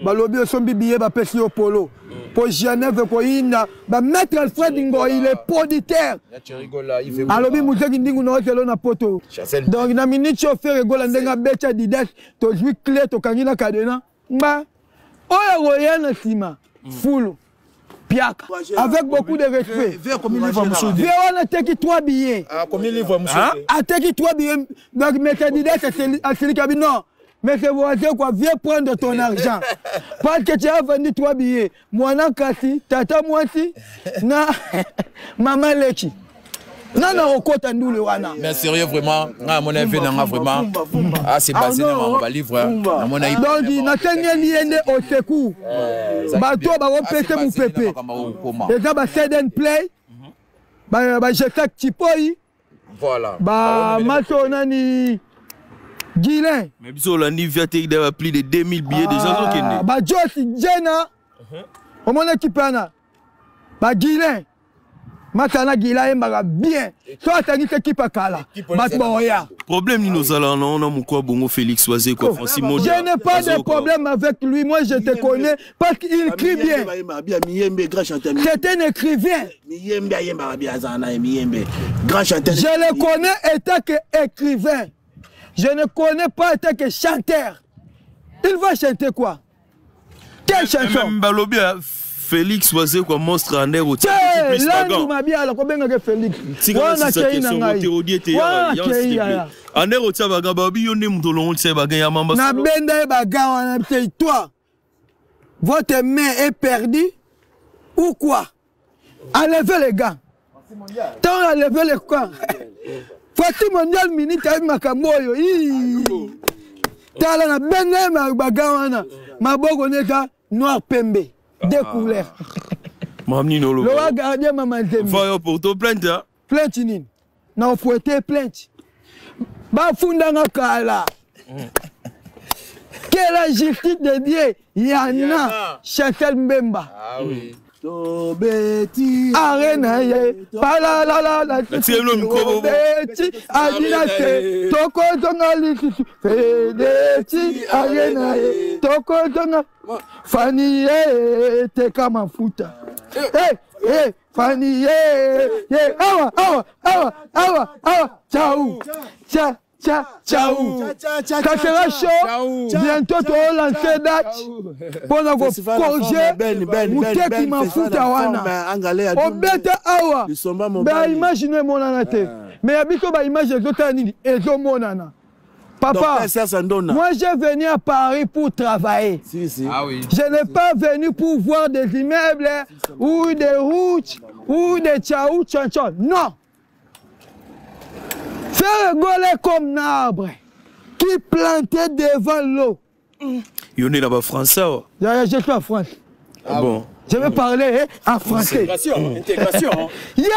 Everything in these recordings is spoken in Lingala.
Balobi osombi billet ba pesi au polo. Pour Genève ko inda ba maître Alfred Ngo il est producteur. Alobi muzeki ndingu no telo na poto. Donc na minute chauffeur egola ndenga becha didas to jwi clé to kangina kadena. Ba oya royana sima full piaka avec beaucoup de respect. Viens on a teki 3 billets. Ah combien livre monsieur? A teki 3 billets donc maître didas à celui qui non. Mais c'est voisin quoi, viens prendre ton argent. Parce que tu as vendu 3 billets. Moi, Kasi, tata moi aussi, na maman Lechi. Non, non, on compte nous le wana. Mais sérieux, vraiment, à mon avis, vraiment, c'est basé dans mon livre. Donc, il n'a qu'un lien au secours. Bateau, bah, on peut se mouper. Et ça, bah, c'est un play. Bah, je sais que tu peux. Voilà. Bah, Massonani. Guilain. Mais bisous, la Nivea a plus de 2000 billets déjà. Bah, Josie, Jenna. Au mon équipe, bah, Guilain. Matana Guilain, bah, bien. Soit t'as dit équipe à Kala. Bah, bon, ya. Problème, ni nos allants, non, non, quoi, bon, Félix Oisé, quoi, Francis Maud. Je n'ai pas de problème avec lui. Moi, je te connais parce qu'il écrit bien. C'est un écrivain. Je le connais étant qu'écrivain. Je ne connais pas étant que chanteur. Il va chanter quoi? Quelle chanson? Félix Oisé quoi monstre en air au tiers. Là, nous m'a bien alors combien de Félix? On a créé une en air au tiers bagababi on est moutolon tiers bagaya mamba. Na benda baga on a toi. Votre main est perdue ou quoi? Enlevez les gants. Tant enlevez les gants. Fati mondial minute avec Makamoyo. Tala na bende bagawana. Maboko neka noir pembe. Deux couleurs. Mamni no lo. Le gardien maman Zembe. Faut pour toi plainte hein. Plainte nini? Na fouetter plainte. Ba funda ngakala. Quelle justice de Dieu? Yana Chantal Mbemba. Ah oui. Tobeti arena ye pala la la la Tobeti adinate toko tonga liki Fedeti arena ye toko tonga Fani ye teka mafuta Fani ye awa ciao ciao. Ça sera chaud. Bientôt, tu vas lancer date. Pour avoir corrigé. Mouté qui m'a foutu à Wana. Au bête awa. Ben, imaginez mon anate. Mais habituellement, bah, image les autres années. Et mon anana. Papa, moi j'ai venu à Paris pour travailler. Ah oui. Je n'ai pas venu pour voir des immeubles ou des routes ou des tchaou tchanchon. Non. Faire rigoler comme un arbre qui plantait devant l'eau. Il y a là-bas français. Je suis en France. Ah bon? Je vais parler en français. Intégration. Il y a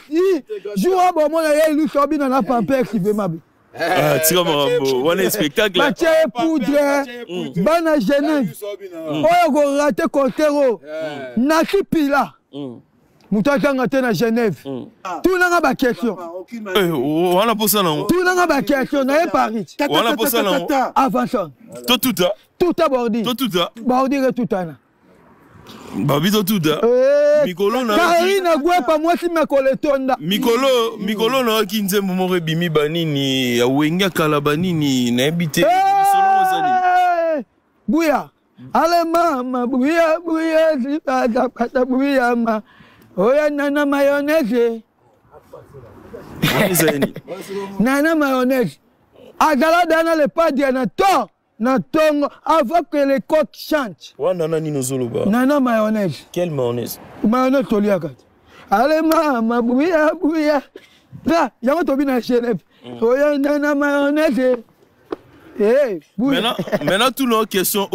une jour à bon moment, il y a une sortie dans la pampère qui veut m'habiller. Ah, tu vois, on a un spectacle. Mathieu Poudre, Bana Genève. On a raté Contero. Naki Pila. Moutaka na Genève. Tout n'a pas question. On a pas ça non. Tout n'a pas question. Na Paris. On a pas ça non. Avant ça. Tout ça. Tout à bordi. Tout ça. Bordi tout à na. Babi tout ça. Mikolo na. Karina Gwepa moi si makole tonda. Mikolo na kinze momore bimi banini ya wenga kala banini na habité selon Ozali. Bouya. Ale mama bouya si pata bouya ma. Oya nana mayonnaise. Nana mayonnaise. Agala dana le pas dire na to. Na tongo avant que les coqs chantent. Wa nana ni nozoloba. Nana mayonnaise. Quelle mayonnaise? Mayonnaise toliaka. Allez mama bouya. Là, yango tobi na Genève. Oya nana mayonnaise. Maintenant, tout nos questions